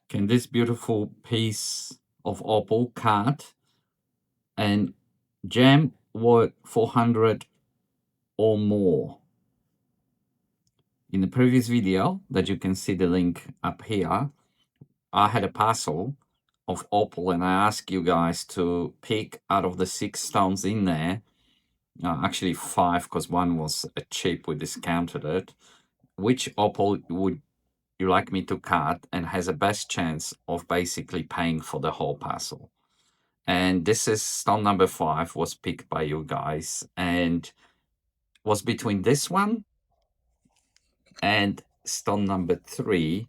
Can this beautiful piece of opal cut and gem worth 400 or more? In the previous video that you can see the link up here, I had a parcel of opal and I asked you guys to pick out of the 6 stones in there, actually 5 because one was a cheap, we discounted it, which opal would you like me to cut and has the best chance of basically paying for the whole parcel. And this is stone number 5 was picked by you guys and was between this one and stone number 3,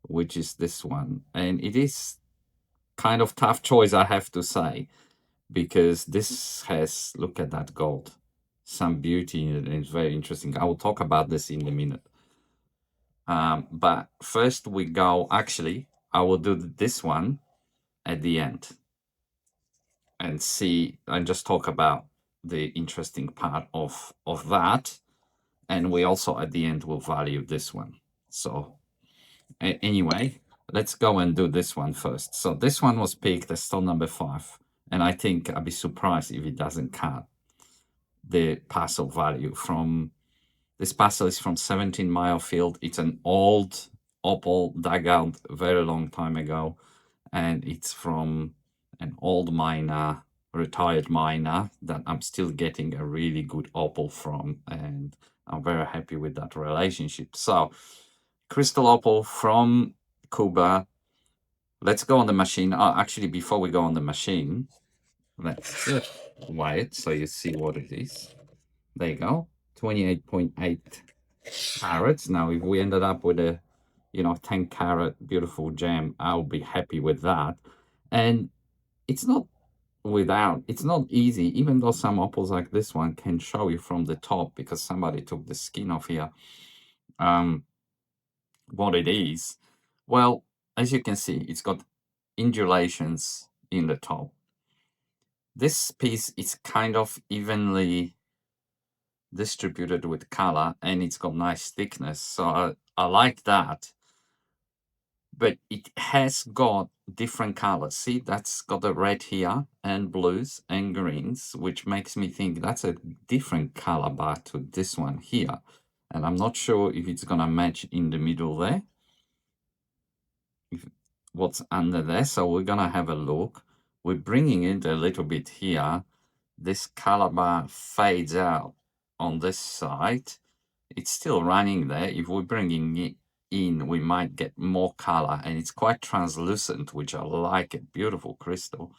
which is this one. And it is kind of tough choice, I have to say, because this has, look at that gold, some beauty in it, and it's very interesting. I will talk about this in a minute. But first we go, actually, I will do this one at the end and see and just talk about the interesting part of that. And we also at the end will value this one. So anyway, let's go and do this one first. So this one was picked as stone number 5. And I think I'd be surprised if it doesn't cut the parcel value from this parcel is from 17 Mile Field. It's an old opal dug out very long time ago, and it's from an old miner, retired miner that I'm still getting a really good opal from, and I'm very happy with that relationship. So, crystal opal from Cuba. Let's go on the machine. Actually, before we go on the machine, let's weigh it so you see what it is. There you go, 28.8 carats. Now, if we ended up with a 10 carat beautiful gem, I'll be happy with that. And it's not it's not easy, even though some opals like this one can show you from the top because somebody took the skin off here. What it is, well, as you can see, it's got undulations in the top. This piece is kind of evenly distributed with color and it's got nice thickness, so I like that. But it has got different colors. See, that's got the red here and blues and greens, which makes me think that's a different color bar to this one here. And I'm not sure if it's gonna match in the middle there, if what's under there. So we're gonna have a look. We're bringing it a little bit here. This color bar fades out on this side. It's still running there. If we're bringing it in, we might get more color, and it's quite translucent, which I like it. Beautiful crystal.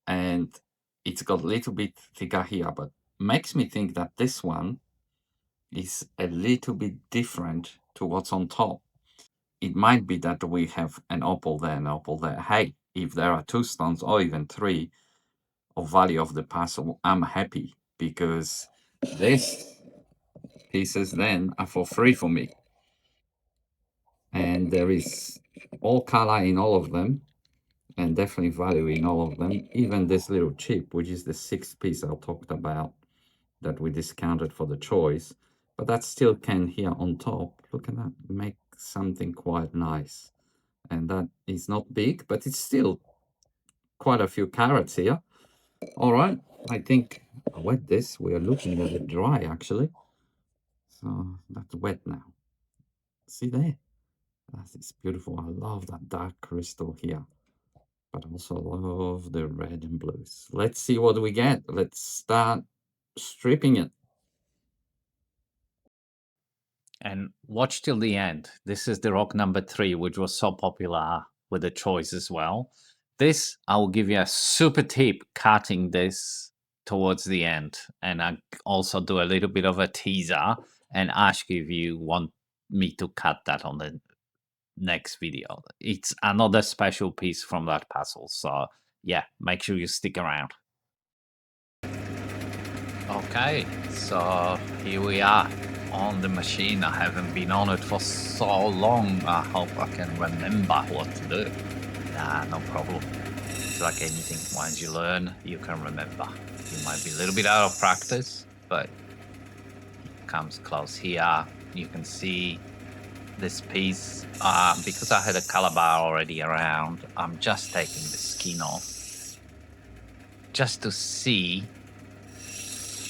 And it's got a little bit thicker here, but makes me think that this one is a little bit different to what's on top. It might be that we have an opal there, an opal there. Hey, if there are 2 stones or even 3 of value of the parcel, I'm happy because these pieces then are for free for me. And there is all color in all of them and definitely value in all of them. Even this little chip, which is the 6th piece I talked about that we discounted for the choice, but that still can here on top, look at that, make something quite nice. And that is not big, but it's still quite a few carats here. All right, I think I wet this. We are looking at it dry actually. So that's wet now. See there? That is beautiful. I love that dark crystal here, but also love the red and blues. Let's see what we get. Let's start stripping it. And watch till the end. This is the rock number 3, which was so popular with the choice as well. This, I will give you a super tip cutting this towards the end. And I also do a little bit of a teaser and ask you if you want me to cut that on the next video. It's another special piece from that puzzle. So yeah, make sure you stick around. Okay, so here we are on the machine. I haven't been on it for so long. I hope I can remember what to do. Nah, no problem. It's like anything. Once you learn, you can remember. You might be a little bit out of practice, but it comes close here. You can see this piece, because I had a color bar already around, I'm just taking the skin off just to see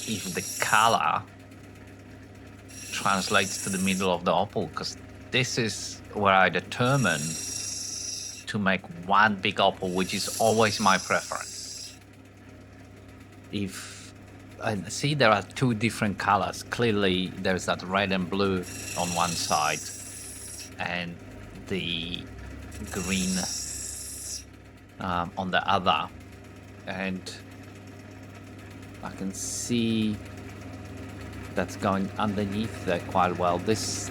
if the color translates to the middle of the opal, because this is where I determine to make one big opal, which is always my preference. If I see there are two different colors, clearly there's that red and blue on one side and the green on the other, and I can see that's going underneath there quite well. This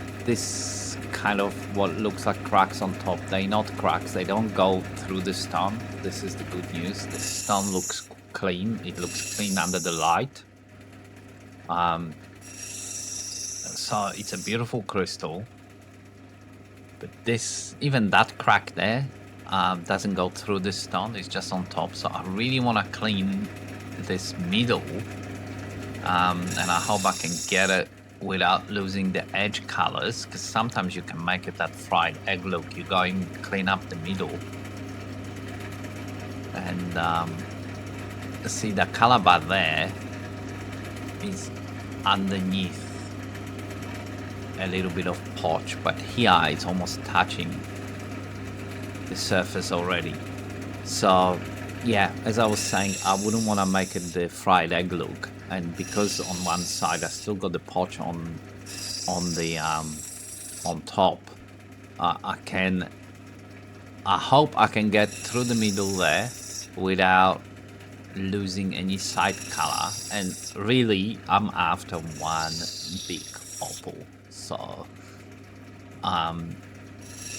kind of what looks like cracks on top, they're not cracks, they don't go through the stone. This is the good news. The stone looks clean, it looks clean under the light. So it's a beautiful crystal, but this, even that crack there, doesn't go through the stone, it's just on top. So I really want to clean this middle, and I hope I can get it without losing the edge colors, because sometimes you can make it that fried egg look. You go and clean up the middle, and see the color bar there is underneath a little bit of potch, but here it's almost touching the surface already. So yeah, as I was saying, I wouldn't want to make it the fried egg look, and because on one side I still got the potch on the on top, I hope I can get through the middle there without losing any side color. And really I'm after one big opal, so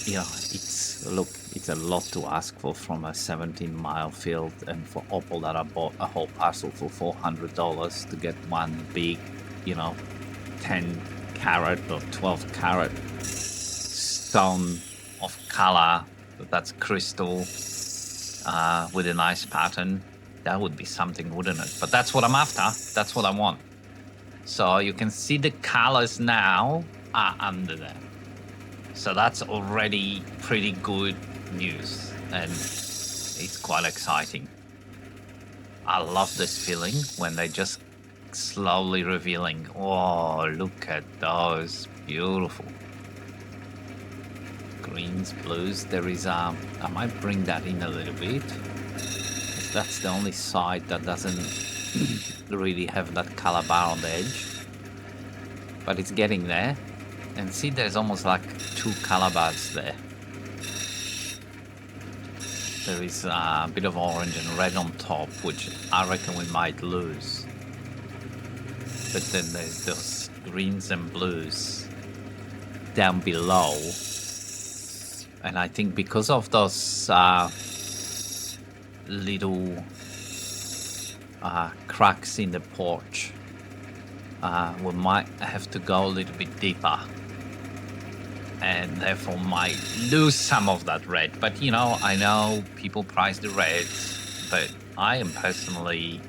you know, it's a lot to ask for from a 17-mile field, and for opal that I bought a whole parcel for $400 to get one big, you know, 10 carat or 12 carat stone of color that's crystal with a nice pattern. That would be something, wouldn't it? But that's what I'm after, that's what I want. So you can see the colors now are under there. So that's already pretty good news, and it's quite exciting. I love this feeling when they just slowly revealing. Oh, look at those, beautiful. Greens, blues, there is I might bring that in a little bit. That's the only side that doesn't really have that color bar on the edge, but it's getting there. And see, there's almost like two color bars there. There is a bit of orange and red on top, which I reckon we might lose. But then there's those greens and blues down below. And I think because of those little cracks in the porch, we might have to go a little bit deeper, and therefore might lose some of that red. But you know, I know people price the reds, but I am personally,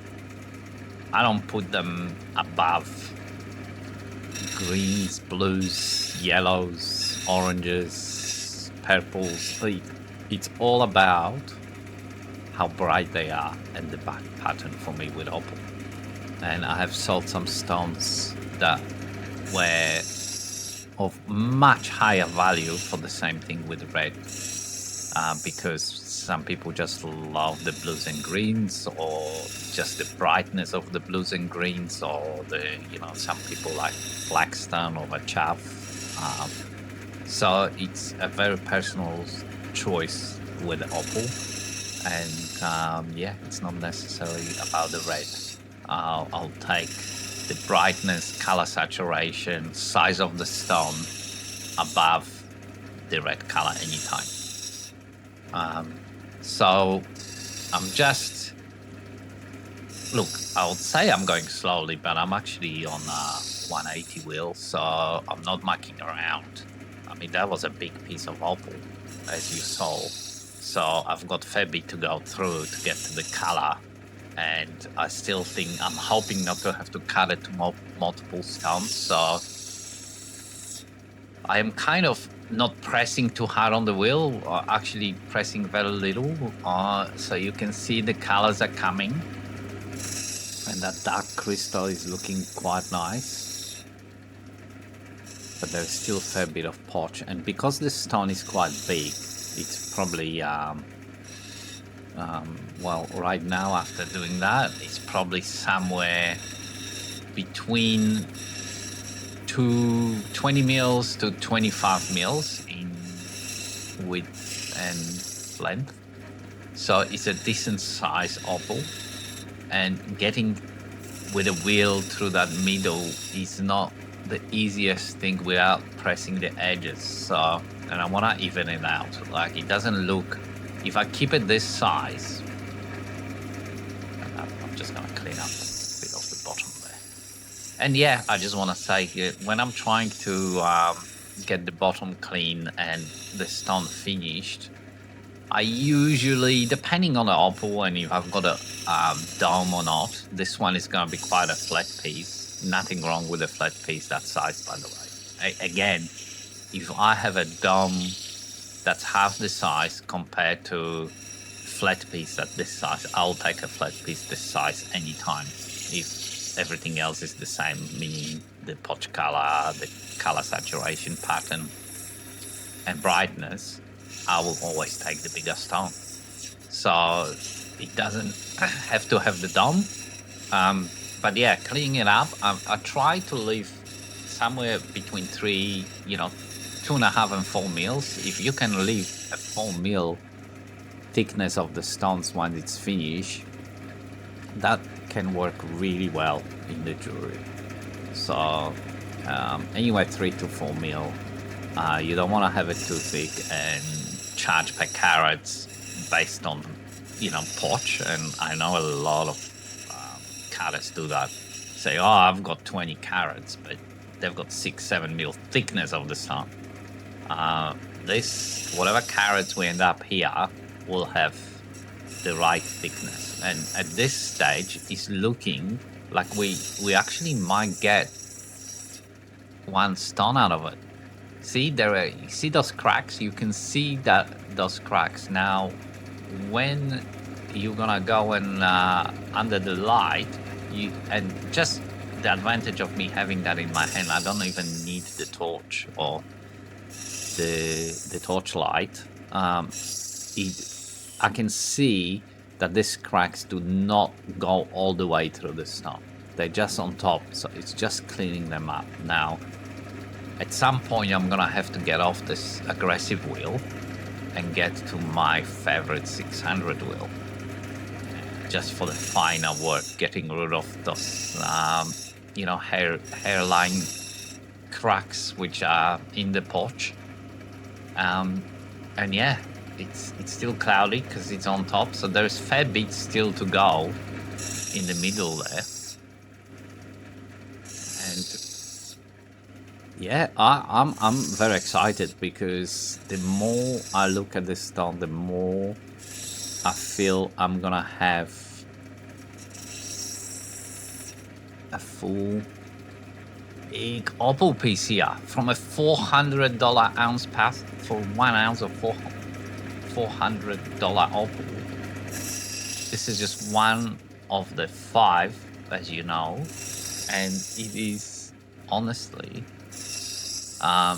I don't put them above greens, blues, yellows, oranges, purples. It's all about how bright they are and the back pattern for me with opal. And I have sold some stones that were of much higher value for the same thing with red, because some people just love the blues and greens, or just the brightness of the blues and greens, or the, you know, some people like blackstone over chaff. So it's a very personal choice with opal, and yeah, it's not necessarily about the red. I'll take the brightness, color saturation, size of the stone above the red color anytime. So I'm just, look, I would say I'm going slowly, but I'm actually on a 180 wheel, so I'm not mucking around. I mean, that was a big piece of opal, as you saw. So I've got a fair bit to go through to get to the color. And I still think, I'm hoping not to have to cut it to multiple stones. So I am kind of not pressing too hard on the wheel, or actually pressing very little, so you can see the colors are coming, and that dark crystal is looking quite nice. But there's still a fair bit of potch, and because this stone is quite big, it's probably well, right now after doing that, it's probably somewhere between 20 mils to 25 mils in width and length. So it's a decent size opal, and getting with a wheel through that middle is not the easiest thing without pressing the edges. So, and I want to even it out. Like, it doesn't look, if I keep it this size, and I'm just going to clean up a bit of the bottom there. And yeah, I just want to say, when I'm trying to get the bottom clean and the stone finished, I usually, depending on the opal and if I've got a dome or not, this one is going to be quite a flat piece. Nothing wrong with a flat piece that size, by the way. Again, if I have a dome that's half the size compared to flat piece at this size, I'll take a flat piece this size anytime. If everything else is the same, meaning the potch color, the color saturation pattern, and brightness, I will always take the bigger stone. So it doesn't have to have the dome. But yeah, cleaning it up, I try to leave somewhere between 2.5 and 4 mils. If you can leave a 4 mil thickness of the stones when it's finished, that can work really well in the jewelry. So anyway, 3 to 4 mil. You don't want to have it too thick and charge per carats based on, potch. And I know a lot of cutters do that. Say, oh, I've got 20 carats, but they've got 6-7 mil thickness of the stone. This, whatever carats we end up here, will have the right thickness. And at this stage, it's looking like we actually might get one stone out of it. See, you see those cracks? You can see those cracks. Now, when you're gonna go and under the light, and just the advantage of me having that in my hand, I don't even need the torch or the torch light. I can see that these cracks do not go all the way through the stone. They're just on top, so it's just cleaning them up. Now, at some point, I'm gonna have to get off this aggressive wheel and get to my favorite 600 wheel, just for the finer work, getting rid of those, hairline cracks which are in the potch. And yeah, it's still cloudy because it's on top, so there's fair bit still to go in the middle there. And yeah, I'm very excited because the more I look at this stone, the more I feel I'm gonna have a full big opal piece here from a $400 ounce pass for 1 ounce of $400 opal. This is just one of the 5, as you know, and it is honestly a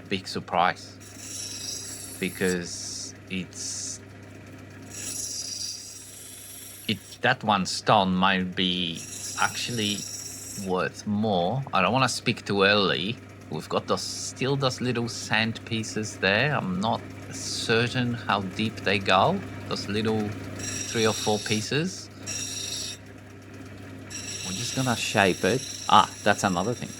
big surprise because that one stone might be actually worth more. I don't want to speak too early. We've got those little sand pieces there. I'm not certain how deep they go. Those little 3 or 4 pieces. We're just gonna shape it. That's another thing.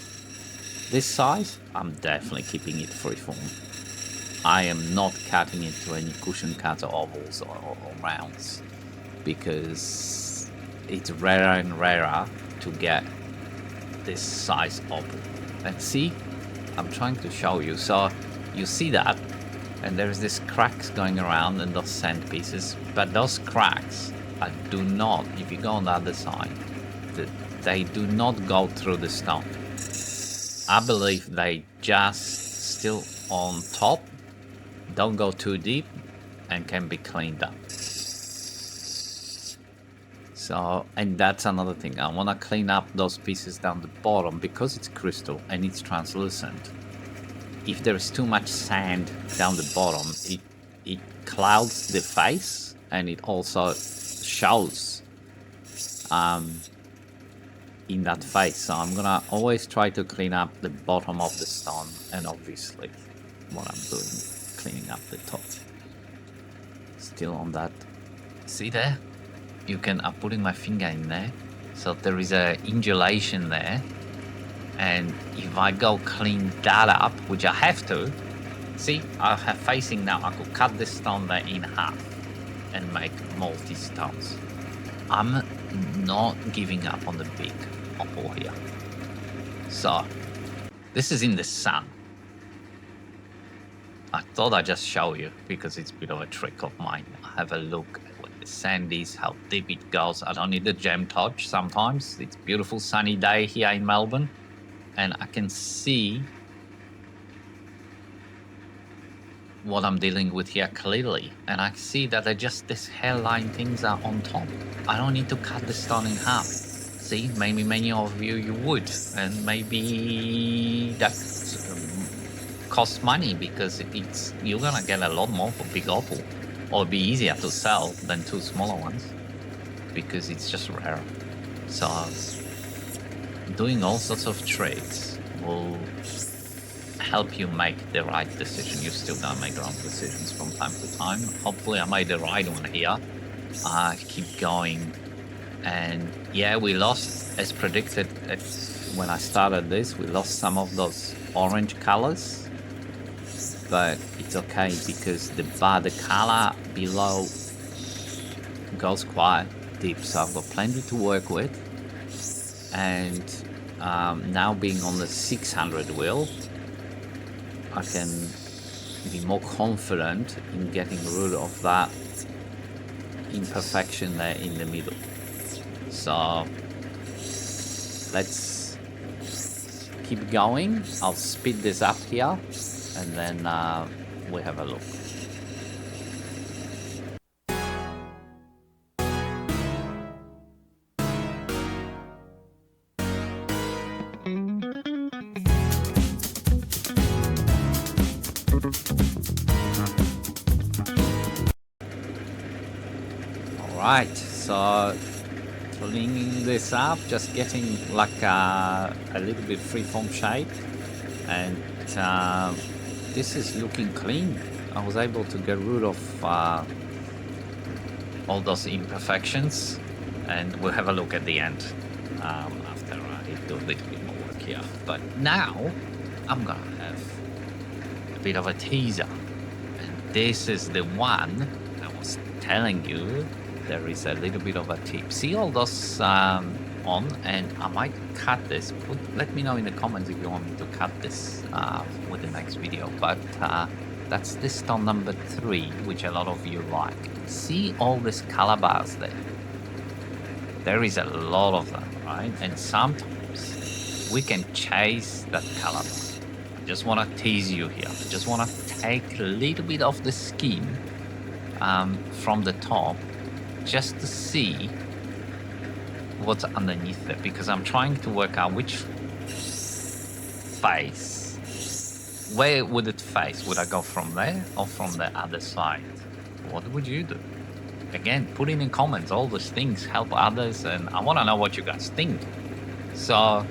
This size, I'm definitely keeping it freeform. I am not cutting it to any cushion cutter ovals or rounds, because it's rarer and rarer to get this size opal. And see, I'm trying to show you. So you see that, and there's this cracks going around in those sand pieces, but those cracks do not, if you go on the other side, they do not go through the stone. I believe they just still on top, don't go too deep, and can be cleaned up. So, and that's another thing. I want to clean up those pieces down the bottom because it's crystal and it's translucent. If there is too much sand down the bottom, it clouds the face, and it also shows in that face. So I'm gonna always try to clean up the bottom of the stone, and obviously what I'm doing, cleaning up the top. Still on that. See there? I'm putting my finger in there. So there is a undulation there. And if I go clean that up, which I have to, see, I have facing now, I could cut this stone there in half and make multi-stones. I'm not giving up on the big opal here. So this is in the sun. I thought I'd just show you because it's a bit of a trick of mine. Have a look at where the sand is, how deep it goes. I don't need the gem touch sometimes. It's a beautiful sunny day here in Melbourne, and I can see what I'm dealing with here clearly. And I see that these hairline things are on top. I don't need to cut the stone in half. See, maybe many of you would, and maybe that costs money because you're gonna get a lot more for big opal, or it'll be easier to sell than two smaller ones because it's just rare. So doing all sorts of trades will help you make the right decision. You're still gonna make wrong decisions from time to time. Hopefully I made the right one here. Keep going. And yeah, we lost, as predicted when I started this, we lost some of those orange colors, but it's okay because the color below goes quite deep, so I've got plenty to work with. And now being on the 600 wheel, I can be more confident in getting rid of that imperfection there in the middle. So let's keep going. I'll speed this up here, and then we have a look. Alright, so cleaning this up, just getting like a little bit freeform shape, and this is looking clean. I was able to get rid of all those imperfections, and we'll have a look at the end after I do a little bit more work here. But now I'm gonna have a bit of a teaser, and this is the one I was telling you. There is a little bit of a tip. See all those on, and I might cut this. Let me know in the comments if you want me to cut this with the next video. But that's the stone number 3, which a lot of you like. See all these color bars there? There is a lot of them, right? And sometimes we can chase that color bar. I just want to tease you here. I just want to take a little bit of the skin from the top, just to see what's underneath there, because I'm trying to work out which face, where would it face? Would I go from there or from the other side? What would you do? Again, put in comments. All those things help others, and I want to know what you guys think. So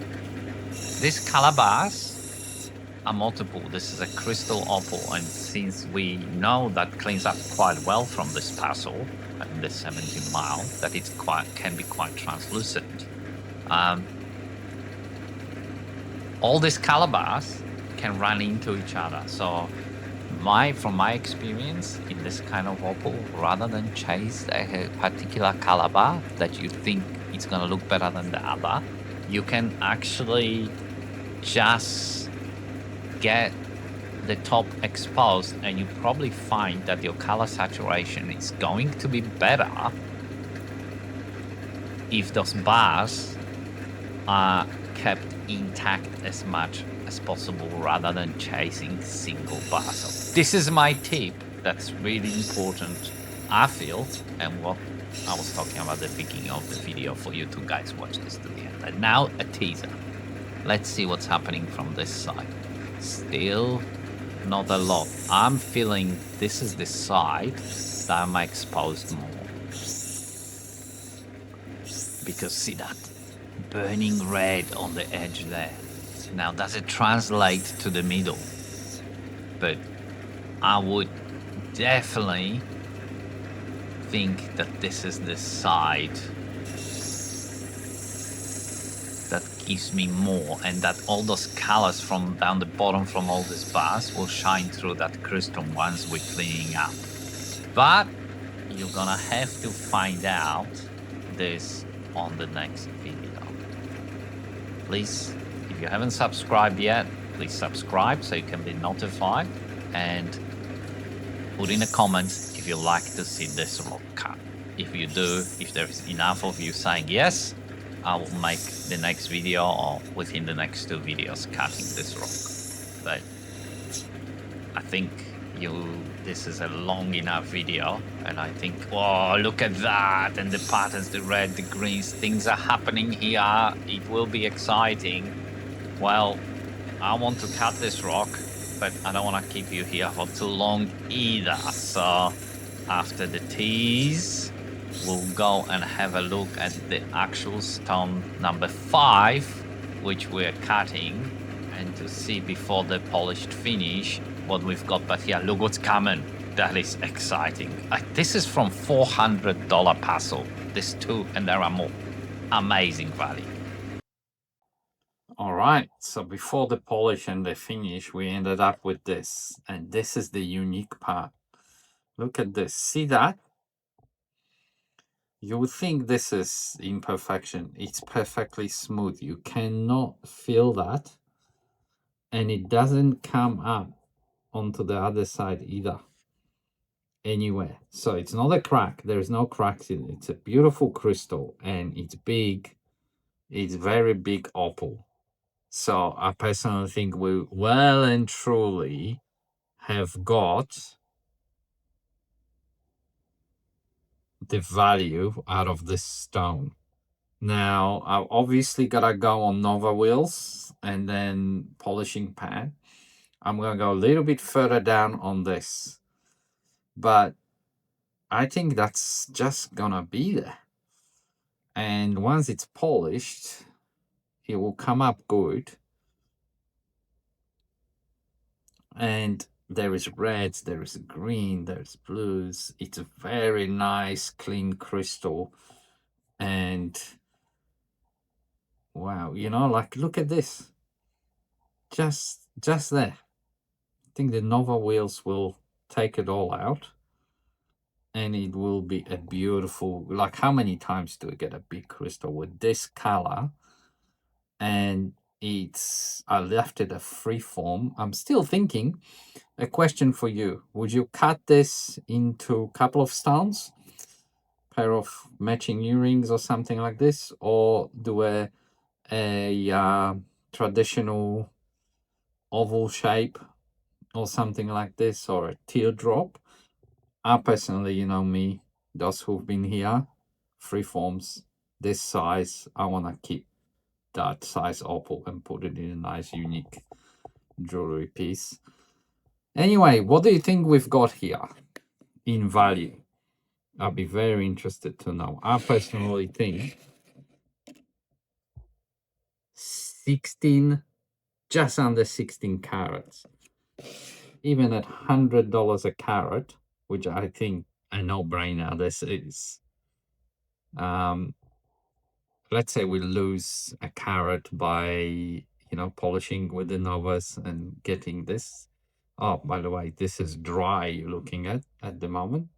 these color bars are multiple. This is a crystal opal, and since we know that cleans up quite well from this Parcel and the 17 mile, that it can be quite translucent. All these color bars can run into each other. So from my experience in this kind of opal, rather than chase a particular color bar that you think it's going to look better than the other, you can actually just get the top exposed, and you probably find that your color saturation is going to be better if those bars are kept intact as much as possible rather than chasing single parcel. This is my tip. That's really important, I feel, and what I was talking about at the beginning of the video for you to guys watch this to the end. And now a teaser. Let's see what's happening from this side. Still not a lot. I'm feeling this is the side that I'm exposed more. Because see that burning red on the edge there. Now, does it translate to the middle? But I would definitely think that this is the side that gives me more, and that all those colors from down the bottom from all these bars will shine through that crystal once we're cleaning up. But you're gonna have to find out this on the next video. Please, if you haven't subscribed yet, please subscribe so you can be notified, and put in a comment if you like to see this rock cut. If you do, if there is enough of you saying yes, I will make the next video or within the next 2 videos cutting this rock. But I think this is a long enough video, and I think, oh, look at that, and the patterns, the red, the greens, things are happening here. It will be exciting. Well, I want to cut this rock, but I don't want to keep you here for too long either. So after the tease, we'll go and have a look at the actual stone number 5, which we're cutting, and to see before the polished finish what we've got. But yeah, look what's coming. That is exciting. This is from $400 Parcel. This too, and there are more. Amazing value. All right, so before the polish and the finish, we ended up with this, and this is the unique part. Look at this. See that? You would think this is imperfection. It's perfectly smooth. You cannot feel that, and it doesn't come up onto the other side either, anywhere. So it's not a crack. There's no cracks in it. It's a beautiful crystal, and it's big. It's very big opal. So I personally think we well and truly have got the value out of this stone. Now, I've obviously got to go on Nova wheels and then polishing pad. I'm going to go a little bit further down on this. But I think that's just going to be there. And once it's polished, it will come up good. And there is reds, there is green, there's blues. It's a very nice, clean crystal. And wow, you know, like, look at this. Just there. I think the Nova wheels will take it all out. And it will be a beautiful, like, how many times do we get a big crystal with this color? And I left it a free form. I'm still thinking, a question for you. Would you cut this into a couple of stones? Pair of matching earrings or something like this? Or do a traditional oval shape or something like this, or a teardrop? I personally, you know me, those who've been here, free forms, this size, I want to keep that size opal and put it in a nice, unique jewelry piece. Anyway, what do you think we've got here in value? I'll be very interested to know. I personally think 16, just under 16 carats. Even at $100 a carat, which I think a no-brainer this is. Let's say we lose a carat by, you know, polishing with the Novas and getting this. Oh, by the way, this is dry you're looking at the moment.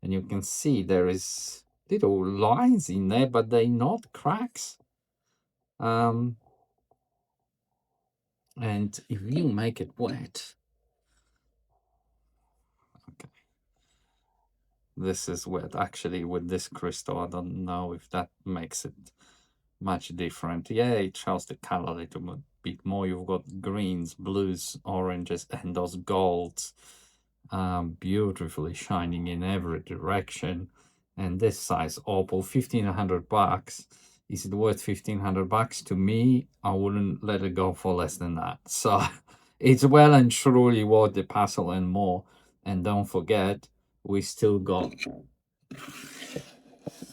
And you can see there is little lines in there, but they're not cracks. And if you make it wet, okay, this is wet. Actually, with this crystal, I don't know if that makes it much different. Yeah, it shows the color a little bit bit more. You've got greens, blues, oranges, and those golds, beautifully shining in every direction. And this size opal, $1,500. Is it worth $1,500? To me, I wouldn't let it go for less than that. So it's well and truly worth the parcel and more. And don't forget, we still got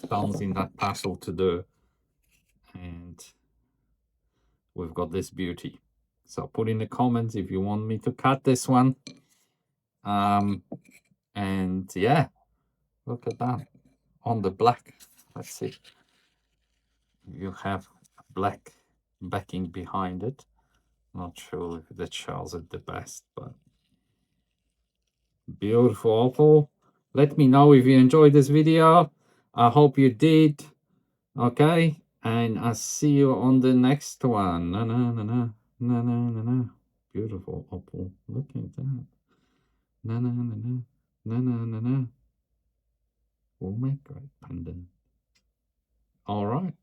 stones in that parcel to do. And we've got this beauty. So put in the comments if you want me to cut this one. And yeah, look at that on the black. Let's see. You have black backing behind it. Not sure if that shows it the best, but beautiful opal. Let me know if you enjoyed this video. I hope you did. Okay, and I'll see you on the next one. Na na na na na na na na. Beautiful opal. Look at that. Na na na na na na na na. We'll make great pendant. All right.